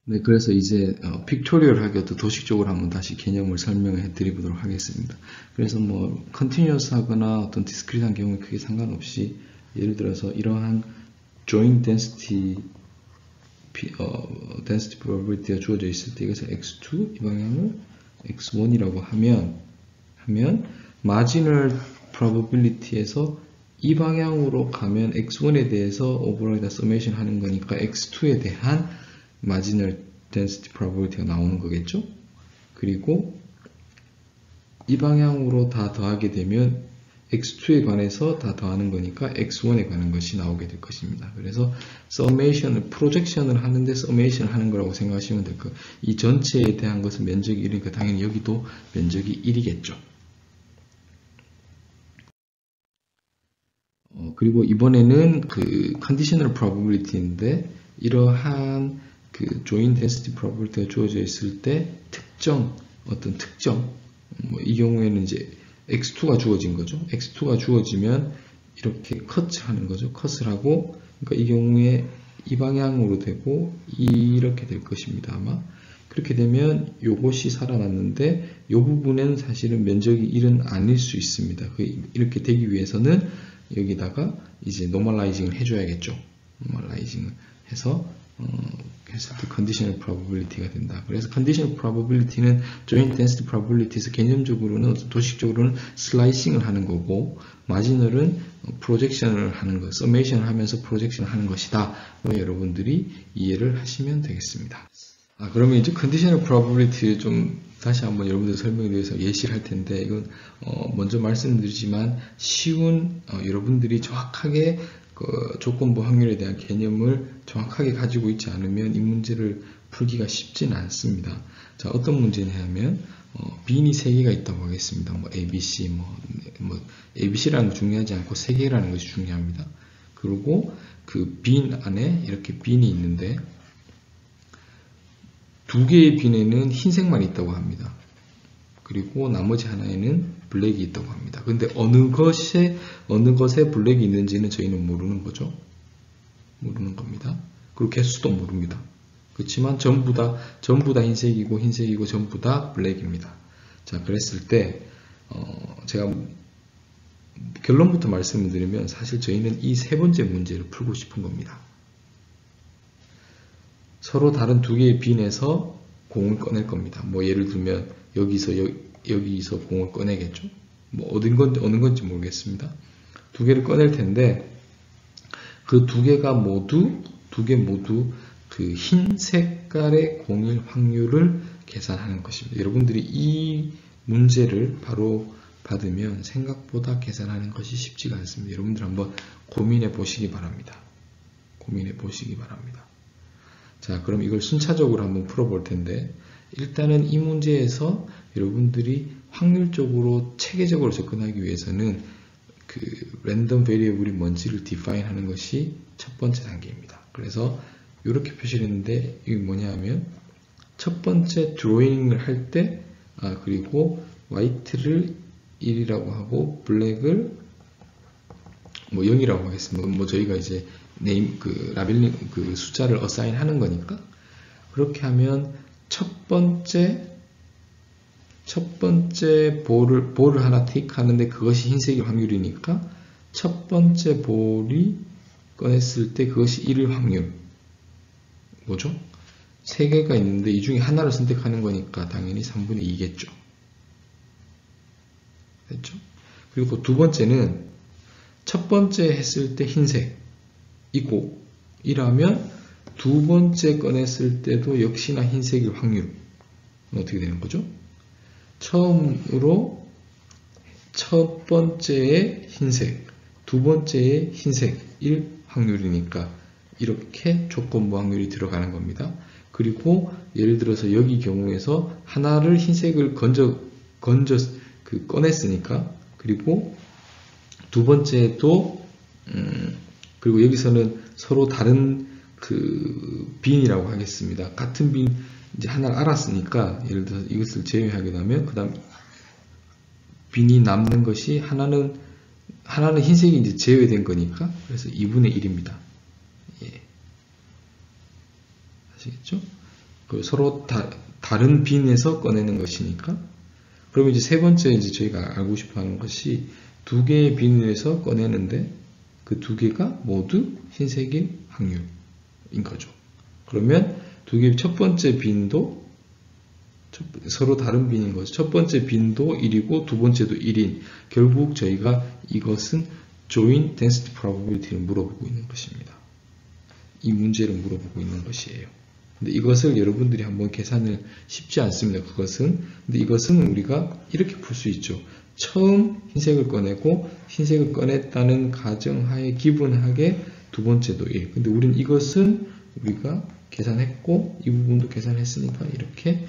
네, 그래서 이제 픽토리얼하게 또 도식적으로 한번 다시 개념을 설명해 드리도록 하겠습니다. 그래서 뭐 컨티뉴어스 하거나 어떤 디스크리트한 경우에 크게 상관없이 예를 들어서 이러한 joint density density probability가 주어져 있을 때 이것을 x2 이 방향을 x1이라고 하면 marginal probability에서 이 방향으로 가면 x1에 대해서 오버롤에다 서메이션 하는 거니까 x2에 대한 marginal density probability가 나오는 거겠죠. 그리고 이 방향으로 다 더하게 되면 x2에 관해서 다 더하는 거니까 x1에 관한 것이 나오게 될 것입니다. 그래서 서메이션을 프로젝션을 하는데 서메이션을 하는 거라고 생각하시면 될 거예요. 이 전체에 대한 것은 면적이 1이니까 당연히 여기도 면적이 1이겠죠. 그리고 이번에는 그 conditional probability인데 이러한 그 joint density probability가 주어져 있을 때 어떤 특정 뭐 이 경우에는 이제 x2가 주어진 거죠. x2가 주어지면 이렇게 컷하는 거죠. 컷을 하고 그러니까 이 경우에 이 방향으로 되고 이렇게 될 것입니다. 아마 그렇게 되면 요것이 살아났는데 이 부분은 사실은 면적이 1은 아닐 수 있습니다. 이렇게 되기 위해서는 여기다가 이제 노멀라이징을 해줘야겠죠. 노멀라이징을 해서 했을 때 conditional probability가 된다. 그래서 conditional probability는 joint density probability에서 개념적으로는 도식적으로는 슬라이싱을 하는 거고 marginal은 projection을 하는 것, summation을 하면서 projection을 하는 것이다. 여러분들이 이해를 하시면 되겠습니다. 그러면 이제 conditional probability 좀 다시 한번 여러분들 설명에 대해서 예시를 할 텐데 이건 먼저 말씀드리지만 쉬운 여러분들이 정확하게 그 조건부 확률에 대한 개념을 정확하게 가지고 있지 않으면 이 문제를 풀기가 쉽지는 않습니다. 자, 어떤 문제냐면 빈이 3개가 있다고 하겠습니다. 뭐 ABC, ABC라는 거 중요하지 않고 3개라는 것이 중요합니다. 그리고 그 빈 안에 이렇게 빈이 있는데 2개의 빈에는 흰색만 있다고 합니다. 그리고 나머지 하나에는 블랙이 있다고 합니다. 근데 어느 것에 블랙이 있는지는 저희는 모르는 거죠. 모르는 겁니다. 그리고 개수도 모릅니다. 그렇지만 전부 다 흰색이고 전부 다 블랙입니다. 자, 그랬을 때 제가 결론부터 말씀을 드리면 사실 저희는 이 세 번째 문제를 풀고 싶은 겁니다. 서로 다른 2개의 빈에서 공을 꺼낼 겁니다. 뭐 예를 들면 여기서 공을 꺼내겠죠. 뭐 어느 건지 모르겠습니다. 2개를 꺼낼 텐데 그 2개 모두 그 흰 색깔의 공일 확률을 계산하는 것입니다. 여러분들이 이 문제를 바로 받으면 생각보다 계산하는 것이 쉽지가 않습니다. 여러분들 한번 고민해 보시기 바랍니다. 자, 그럼 이걸 순차적으로 한번 풀어볼 텐데 일단은 이 문제에서 여러분들이 확률적으로 체계적으로 접근하기 위해서는 그 랜덤 베리어블이 뭔지를 디파인 하는 것이 첫 번째 단계입니다. 그래서 이렇게 표시를 했는데 이게 뭐냐 하면 첫 번째 드로잉을 할 때 그리고 화이트를 1이라고 하고 블랙을 뭐 0이라고 하겠습니다. 뭐 저희가 이제 라벨링 숫자를 어사인 하는 거니까 그렇게 하면 첫 번째 볼을 하나 틱 하는데 그것이 흰색일 확률이니까 첫 번째 볼이 꺼냈을 때 그것이 1일 확률 뭐죠? 3개가 있는데 이 중에 하나를 선택하는 거니까 당연히 3분의 2겠죠. 됐죠? 그리고 두 번째는 첫 번째 했을 때 흰색이고 이라면 두 번째 꺼냈을 때도 역시나 흰색일 확률은 어떻게 되는 거죠? 처음으로 첫 번째의 흰색, 두 번째의 흰색일 확률이니까 이렇게 조건부 확률이 들어가는 겁니다. 그리고 예를 들어서 여기 경우에서 하나를 흰색을 꺼냈으니까 그리고 두 번째도 그리고 여기서는 서로 다른 그 빈이라고 하겠습니다. 같은 빈 이제 하나를 알았으니까 예를 들어서 이것을 제외하게 되면 그 다음 빈이 남는 것이 하나는 흰색이 이제 제외된 거니까 그래서 2분의 1입니다. 예. 아시겠죠? 서로 다른 빈에서 꺼내는 것이니까. 그럼 이제 세 번째 이제 저희가 알고 싶어 하는 것이 두 개의 빈에서 꺼내는데 그 두 개가 모두 흰색일 확률인 거죠. 그러면 두 개 첫 번째 빈도 서로 다른 빈인 거죠. 첫 번째 빈도 1이고 두 번째도 1인. 결국 저희가 이것은 joint density probability를 물어보고 있는 것입니다. 이 문제를 물어보고 있는 것이에요. 근데 이것을 여러분들이 한번 계산을 쉽지 않습니다. 근데 이것은 우리가 이렇게 풀 수 있죠. 처음 흰색을 꺼내고 흰색을 꺼냈다는 가정하에 기분하게 두 번째도 1. 근데 우린 이것은 우리가 계산했고 이 부분도 계산했으니까 이렇게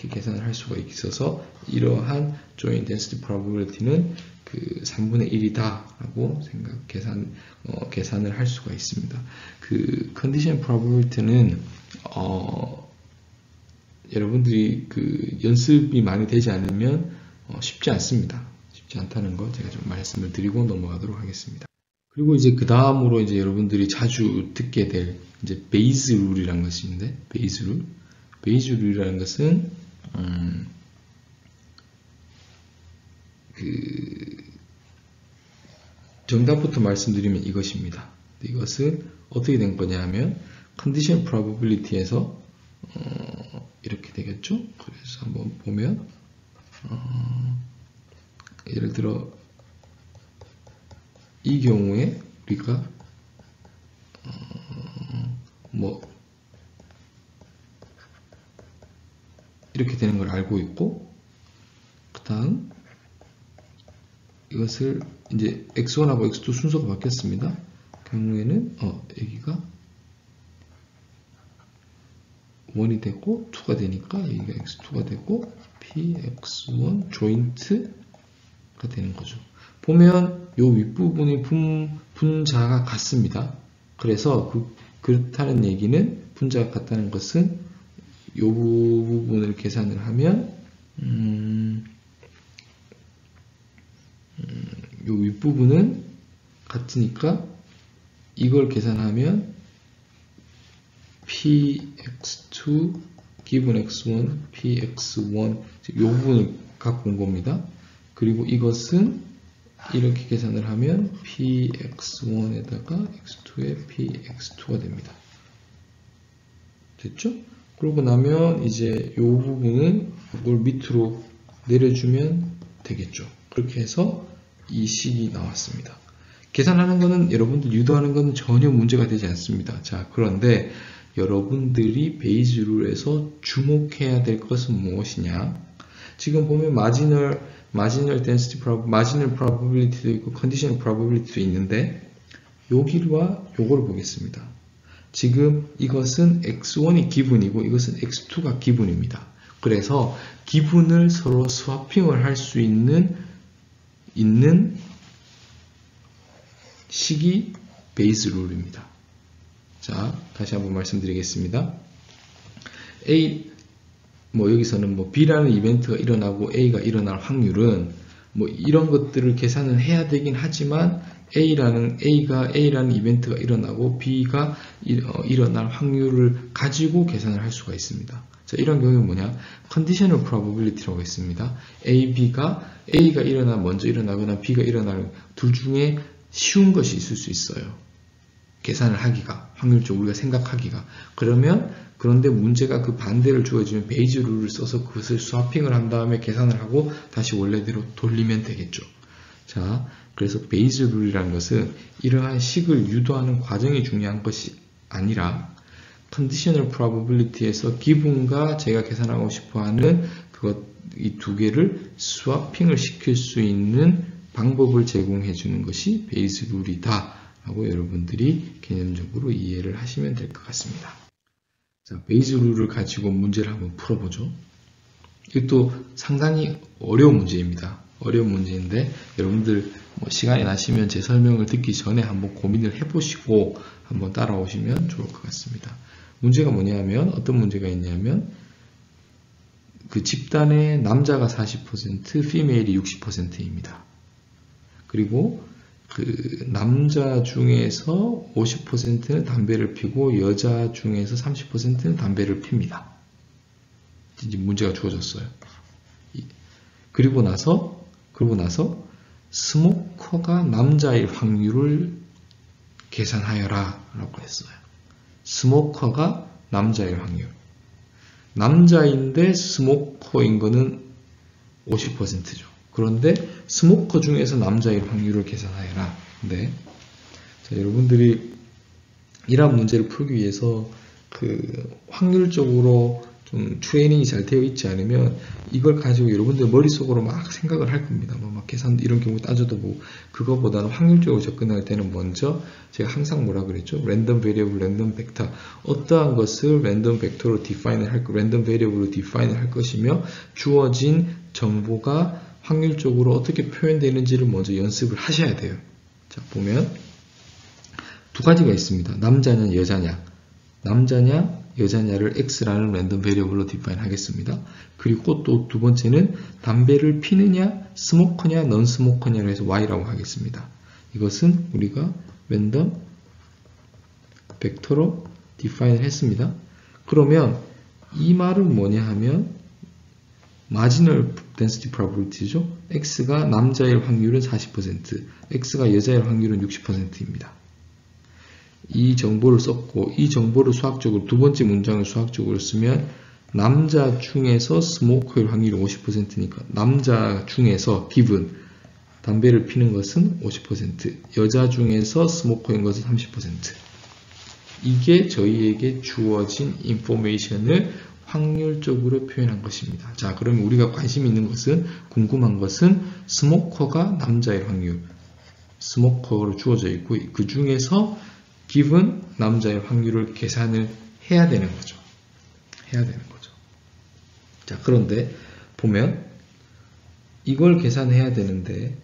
계산을 할 수가 있어서 이러한 joint density probability는 그 3분의 1이다 라고 계산을 할 수가 있습니다. 그 condition probability는 여러분들이 그 연습이 많이 되지 않으면 쉽지 않습니다. 쉽지 않다는 거 제가 좀 말씀을 드리고 넘어가도록 하겠습니다. 그리고 이제 그 다음으로 이제 여러분들이 자주 듣게 될 이제 베이즈 룰이라는 것이 있는데 베이즈 룰이라는 것은 정답부터 말씀드리면 이것입니다. 이것은 어떻게 된 거냐 하면 condition probability에서 이렇게 되겠죠. 그래서 한번 보면 예를 들어 이 경우에 우리가 이렇게 되는 걸 알고 있고, 그 다음 이것을 이제 x1하고 x2 순서가 바뀌었습니다. 경우에는 여기가 1이 되고 2가 되니까 여기가 x2가 되고 px1 조인트가 되는 거죠. 보면 요 윗부분이 분자가 같습니다. 그래서 그렇다는 얘기는 분자가 같다는 것은 요 부분을 계산을 하면 요 윗부분은 같으니까 이걸 계산하면 px2 given x1 px1 요 부분을 갖고 온 겁니다. 그리고 이것은 이렇게 계산을 하면 px1에다가 x2에 px2가 됩니다. 됐죠? 그러고 나면 이제 이 부분은 이걸 밑으로 내려주면 되겠죠. 그렇게 해서 이 식이 나왔습니다. 계산하는 거는 여러분들 유도하는 거는 전혀 문제가 되지 않습니다. 자, 그런데 여러분들이 베이즈 룰에서 주목해야 될 것은 무엇이냐? 지금 보면 marginal density marginal probability도 있고 conditional probability도 있는데 여기와 요거를 보겠습니다. 지금 이것은 x1이 기분이고 이것은 x2가 기분입니다. 그래서 기분을 서로 스와핑을 할 수 있는 식이 베이스 룰입니다. 자, 다시 한번 말씀드리겠습니다. 여기서는 B라는 이벤트가 일어나고 A가 일어날 확률은 이런 것들을 계산을 해야 되긴 하지만 A가 A라는 이벤트가 일어나고 B가 일어날 확률을 가지고 계산을 할 수가 있습니다. 자, 이런 경우는 뭐냐? conditional probability라고 했습니다. A가 먼저 일어나거나 B가 일어나는 둘 중에 쉬운 것이 있을 수 있어요. 계산을 하기가, 확률적으로 우리가 생각하기가. 그런데 문제가 그 반대를 주어지면 베이즈 룰을 써서 그것을 스와핑을 한 다음에 계산을 하고 다시 원래대로 돌리면 되겠죠. 자, 그래서 베이즈 룰이라는 것은 이러한 식을 유도하는 과정이 중요한 것이 아니라 conditional probability에서 기분과 제가 계산하고 싶어하는 이 두 개를 스와핑을 시킬 수 있는 방법을 제공해 주는 것이 베이즈 룰이다 라고 여러분들이 개념적으로 이해를 하시면 될 것 같습니다. 자, 베이즈 룰을 가지고 문제를 한번 풀어보죠. 이것도 상당히 어려운 문제입니다. 어려운 문제인데 여러분들 시간이 나시면 제 설명을 듣기 전에 한번 고민을 해보시고 한번 따라오시면 좋을 것 같습니다. 문제가 뭐냐면 어떤 문제가 있냐면 그 집단의 남자가 40%, 피메일이 60%입니다. 그리고 그 남자 중에서 50%는 담배를 피고 여자 중에서 30%는 담배를 핍니다. 이제 문제가 주어졌어요. 그리고 나서 스모커가 남자일 확률을 계산하여라 라고 했어요. 스모커가 남자일 확률. 남자인데 스모커인 거는 50%죠. 그런데 스모커 중에서 남자일 확률을 계산하여라. 네. 자, 여러분들이 이러한 문제를 풀기 위해서 그 확률적으로 좀 트레이닝이 잘 되어 있지 않으면 이걸 가지고 여러분들 머릿속으로 막 생각을 할 겁니다. 막 계산 이런 경우 따져도 보고 그거보다는 확률적으로 접근할 때는 먼저 제가 항상 뭐라 그랬죠? 랜덤 베리어블, 랜덤 벡터. 어떠한 것을 랜덤 벡터로 디파인을 할 거, 랜덤 베리어블로 디파인을 할 것이며 주어진 정보가 확률적으로 어떻게 표현되는지를 먼저 연습을 하셔야 돼요. 자, 보면 두 가지가 있습니다. 남자냐 여자냐. 남자냐 여자냐를 X라는 랜덤 베리어블로 디파인 하겠습니다. 그리고 또 두 번째는 담배를 피느냐 스모커냐 넌 스모커냐를 해서 Y라고 하겠습니다. 이것은 우리가 랜덤 벡터로 디파인을 했습니다. 그러면 이 말은 뭐냐 하면 마지널 density probability죠. X가 남자일 확률은 40%, X가 여자일 확률은 60%입니다. 이 정보를 썼고 이 정보를 수학적으로 두 번째 문장을 수학적으로 쓰면 남자 중에서 스모커일 확률이 50%니까 남자 중에서 given 담배를 피는 것은 50%, 여자 중에서 스모커인 것은 30%. 이게 저희에게 주어진 인포메이션을 확률적으로 표현한 것입니다. 자, 그러면 우리가 관심 있는 것은 궁금한 것은 스모커가 남자의 확률, 스모커로 주어져 있고 그 중에서 given 남자의 확률을 계산을 해야 되는 거죠. 자, 그런데 보면 이걸 계산해야 되는데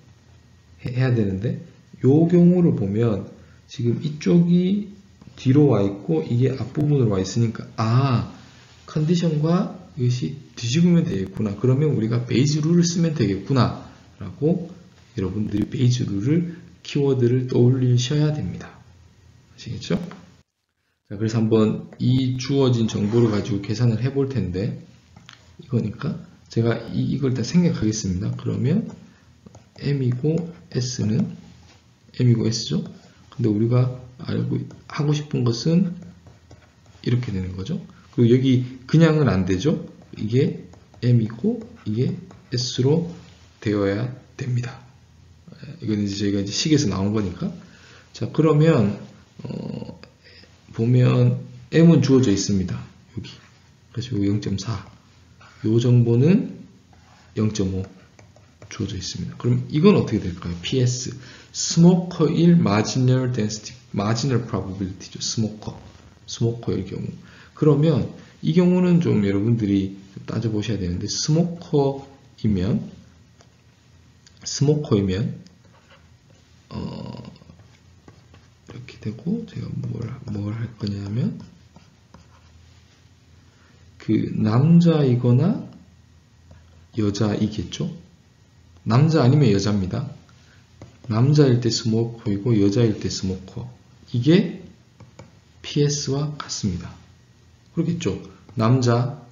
요 경우를 보면 지금 이쪽이 뒤로 와 있고 이게 앞부분으로 와 있으니까 컨디션과 이것이 뒤집으면 되겠구나. 그러면 우리가 베이즈 룰을 쓰면 되겠구나 라고 여러분들이 베이즈 룰을 키워드를 떠올리셔야 됩니다. 아시겠죠? 자, 그래서 한번 이 주어진 정보를 가지고 계산을 해볼 텐데 이거니까 제가 이걸 다 생략하겠습니다. 그러면 M이고 S는 M이고 S죠? 근데 우리가 하고 싶은 것은 이렇게 되는 거죠. 그리고 여기 그냥은 안 되죠. 이게 M이고 이게 S로 되어야 됩니다. 이건 이제 저희가 이제 식에서 나온 거니까. 자, 그러면 보면 M은 주어져 있습니다. 여기. 그래서 0.4. 요 정보는 0.5 주어져 있습니다. 그럼 이건 어떻게 될까요? PS. 스모커일 marginal density, marginal probability죠. 스모커일 경우. 그러면 이 경우는 좀 여러분들이 따져보셔야 되는데 스모커이면 이렇게 되고 제가 뭘 할 거냐면 그 남자이거나 여자이겠죠. 남자 아니면 여자입니다. 남자일 때 스모커이고 여자일 때 스모커. 이게 PS와 같습니다. 그렇겠죠. 남자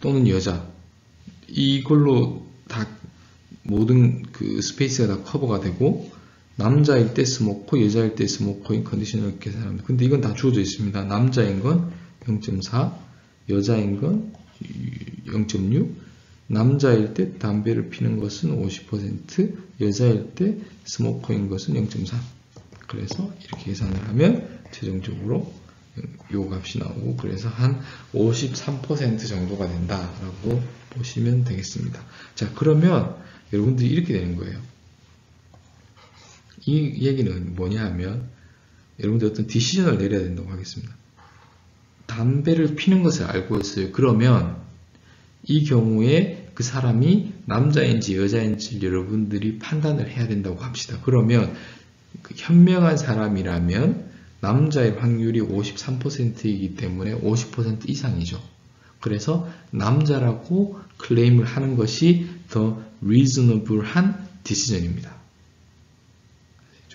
또는 여자. 이걸로 다 모든 그 스페이스가 다 커버가 되고 남자일 때 스모커, 여자일 때 스모커인 컨디션을 계산합니다. 근데 이건 다 주어져 있습니다. 남자인 건 0.4, 여자인 건 0.6, 남자일 때 담배를 피는 것은 50%, 여자일 때 스모커인 것은 0.3. 그래서 이렇게 계산을 하면 최종적으로 요 값이 나오고 그래서 한 53% 정도가 된다라고 보시면 되겠습니다. 자, 그러면 여러분들이 이렇게 되는 거예요. 이 얘기는 뭐냐 하면 여러분들 어떤 디시전을 내려야 된다고 하겠습니다. 담배를 피는 것을 알고 있어요. 그러면 이 경우에 그 사람이 남자인지 여자인지 여러분들이 판단을 해야 된다고 합시다. 그러면 그 현명한 사람이라면 남자의 확률이 53%이기 때문에 50% 이상이죠. 그래서 남자라고 클레임을 하는 것이 더 reasonable한 디시전입니다.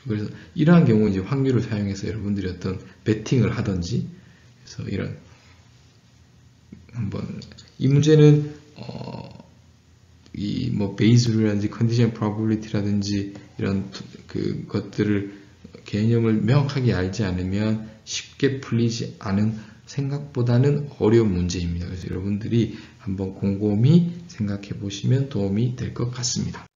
그래서 이러한 경우 이제 확률을 사용해서 여러분들이 어떤 베팅을 하든지, 그래서 이런 한번 이 문제는 이 뭐 베이스룰이라든지 컨디션 프로버빌리티라든지 이런 그 것들을 개념을 명확하게 알지 않으면 쉽게 풀리지 않은, 생각보다는 어려운 문제입니다. 그래서 여러분들이 한번 곰곰이 생각해 보시면 도움이 될 것 같습니다.